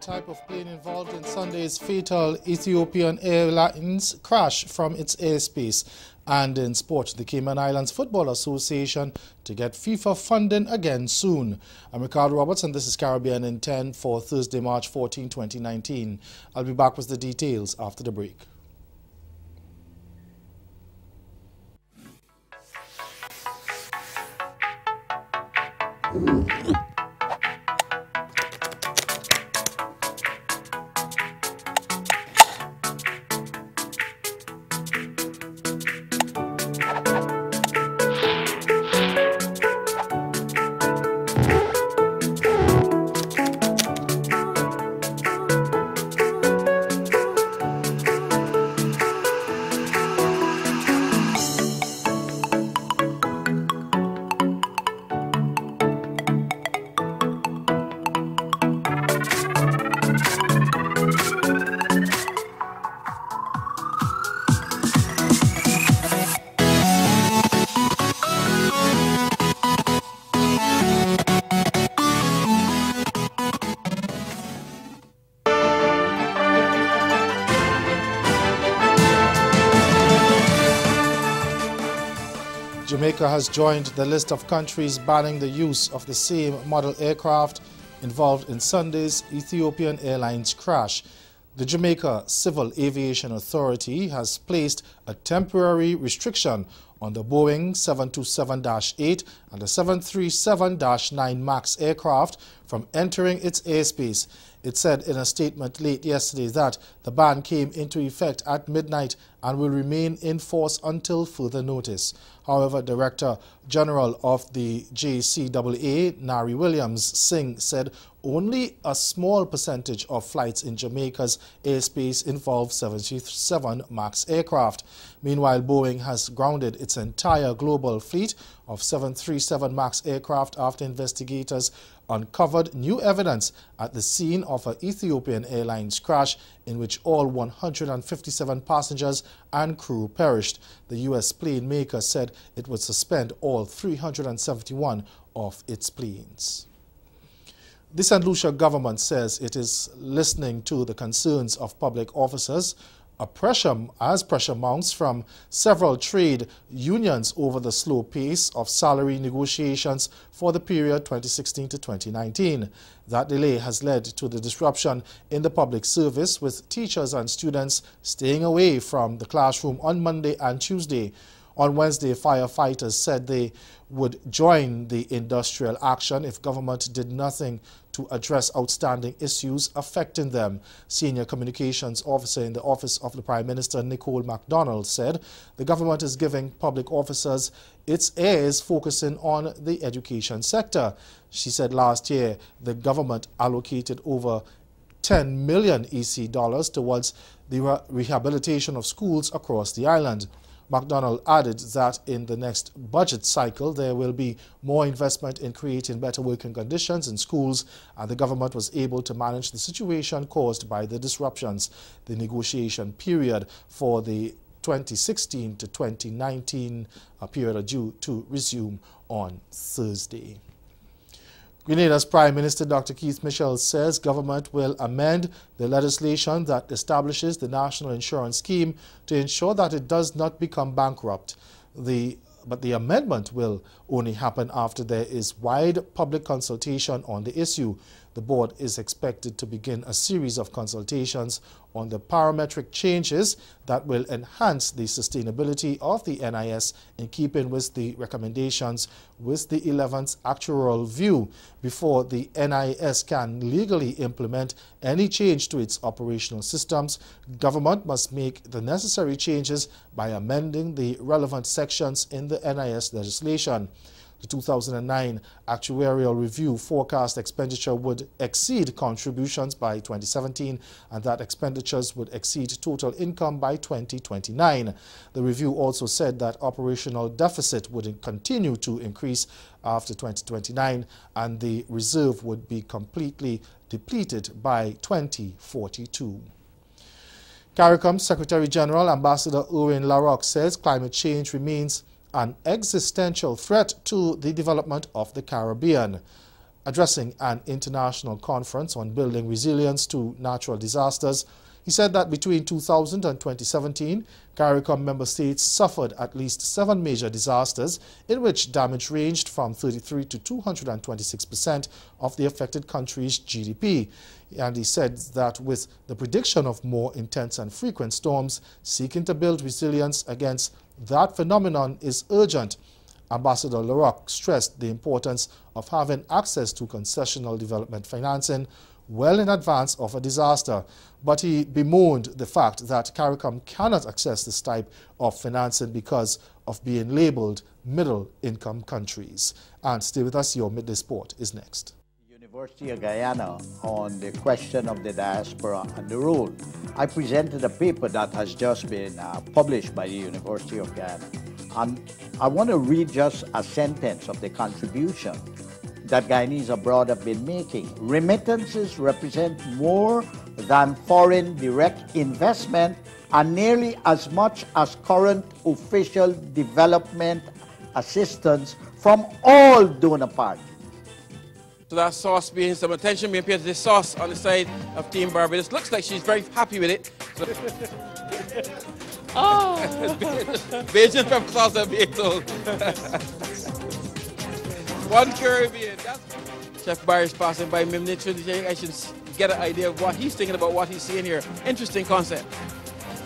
type of plane involved in Sunday's fatal Ethiopian Airlines crash from its airspace. And in sport, the Cayman Islands Football Association to get FIFA funding again soon. I'm Ricardo Roberts and this is Caribbean in 10 for Thursday, March 14, 2019. I'll be back with the details after the break. Jamaica has joined the list of countries banning the use of the same model aircraft involved in Sunday's Ethiopian Airlines crash. The Jamaica Civil Aviation Authority has placed a temporary restriction on the Boeing 727-8 and the 737-9 MAX aircraft from entering its airspace. It said in a statement late yesterday that the ban came into effect at midnight and will remain in force until further notice. However, Director General of the JCAA, Nari Williams-Singh, said only a small percentage of flights in Jamaica's airspace involve 737 MAX aircraft. Meanwhile, Boeing has grounded its entire global fleet of 737 MAX aircraft after investigators uncovered new evidence at the scene of an Ethiopian Airlines crash in which all 157 passengers and crew perished. The U.S. plane maker said it would suspend all 371 of its planes. The St. Lucia government says it is listening to the concerns of public officers as pressure mounts from several trade unions over the slow pace of salary negotiations for the period 2016 to 2019. That delay has led to the disruption in the public service, with teachers and students staying away from the classroom on Monday and Tuesday. On Wednesday, firefighters said they would join the industrial action if government did nothing to address outstanding issues affecting them. Senior communications officer in the office of the Prime Minister, Nicole MacDonald, said the government is giving public officers its ears focusing on the education sector. She said last year the government allocated over 10 million EC dollars towards the rehabilitation of schools across the island. MacDonald added that in the next budget cycle there will be more investment in creating better working conditions in schools, and the government was able to manage the situation caused by the disruptions. The negotiation period for the 2016 to 2019 period are due to resume on Thursday. Grenada's Prime Minister Dr. Keith Mitchell says government will amend the legislation that establishes the National Insurance Scheme to ensure that it does not become bankrupt. But the amendment will only happen after there is wide public consultation on the issue. The board is expected to begin a series of consultations on the parametric changes that will enhance the sustainability of the NIS in keeping with the recommendations with the 11th actuarial view before the NIS can legally implement any change to its operational systems. Government must make the necessary changes by amending the relevant sections in the NIS legislation. The 2009 actuarial review forecast expenditure would exceed contributions by 2017 and that expenditures would exceed total income by 2029. The review also said that operational deficit would continue to increase after 2029 and the reserve would be completely depleted by 2042. CARICOM Secretary General Ambassador Erwin LaRocque says climate change remains an existential threat to the development of the Caribbean. Addressing an international conference on building resilience to natural disasters, he said that between 2000 and 2017, CARICOM member states suffered at least 7 major disasters in which damage ranged from 33 to 226% of the affected country's GDP. And he said that with the prediction of more intense and frequent storms, seeking to build resilience against that phenomenon is urgent. Ambassador Larocque stressed the importance of having access to concessional development financing well in advance of a disaster, but he bemoaned the fact that CARICOM cannot access this type of financing because of being labeled middle-income countries. And stay with us, your Midday Sport is next. University of Guyana on the question of the diaspora and the role. I presented a paper that has just been published by the University of Guyana. And I want to read just a sentence of the contribution that Guyanese abroad have been making. Remittances represent more than foreign direct investment and nearly as much as current official development assistance from all donor parties. So that sauce being some attention being paid to the sauce on the side of Team Barbados. Looks like she's very happy with it. So Bajan pepper sauce are being told. One Caribbean. Chef Barry is passing by me. I should get an idea of what he's thinking about what he's seeing here. Interesting concept.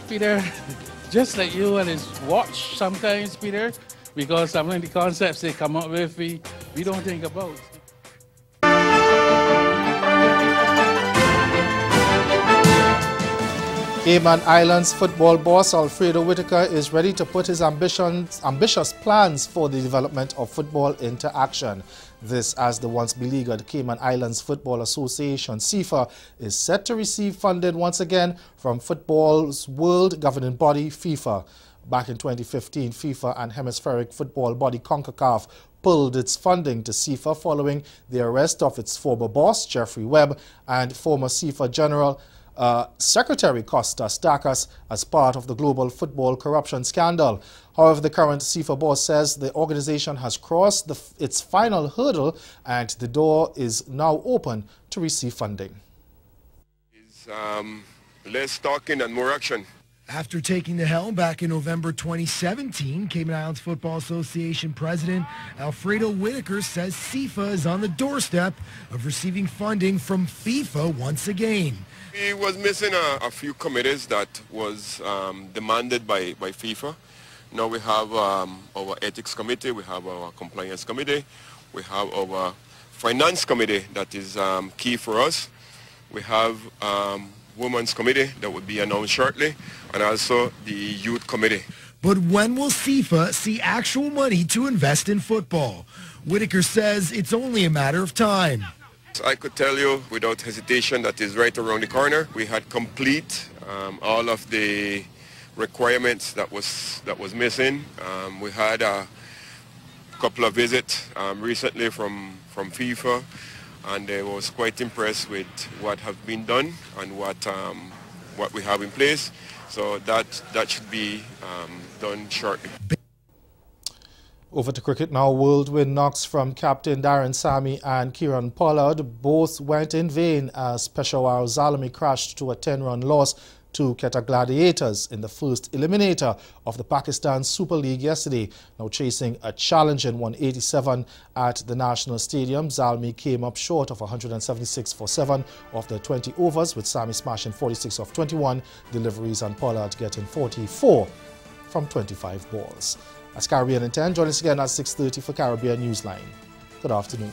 Peter, just like you and his watch sometimes, Peter, because some of the concepts they come up with, we don't think about. Cayman Islands football boss Alfredo Whitaker is ready to put his ambitious plans for the development of football into action. This as the once beleaguered Cayman Islands Football Association, CIFA, is set to receive funding once again from football's world governing body, FIFA. Back in 2015, FIFA and hemispheric football body CONCACAF pulled its funding to CIFA following the arrest of its former boss, Jeffrey Webb, and former CIFA General Secretary Costa Stakas as part of the global football corruption scandal. However, the current CIFA boss says the organization has crossed its final hurdle and the door is now open to receive funding. Less talking and more action. After taking the helm back in November 2017, Cayman Islands Football Association President Alfredo Whitaker says CIFA is on the doorstep of receiving funding from FIFA once again. He was missing a few committees that was demanded by FIFA. Now we have our ethics committee, we have our compliance committee, we have our finance committee that is key for us. We have women's committee that will be announced shortly, and also the youth committee. But when will CIFA see actual money to invest in football? Whitaker says it's only a matter of time. I could tell you without hesitation that is right around the corner. We had complete all of the requirements that was missing. We had a couple of visits recently from FIFA, and I was quite impressed with what have been done and what we have in place. So that should be done shortly. Over to cricket now. Whirlwind knocks from captain Darren Sammy and Kieran Pollard both went in vain as Peshawar Zalmi crashed to a 10-run loss to Quetta Gladiators in the first eliminator of the Pakistan Super League yesterday. Now chasing a challenging 187 at the National Stadium, Zalmi came up short of 176 for 7 of the 20 overs, with Sammy smashing 46 of 21 deliveries and Pollard getting 44 from 25 balls. That's Caribbean in 10. Join us again at 6:30 for Caribbean Newsline. Good afternoon.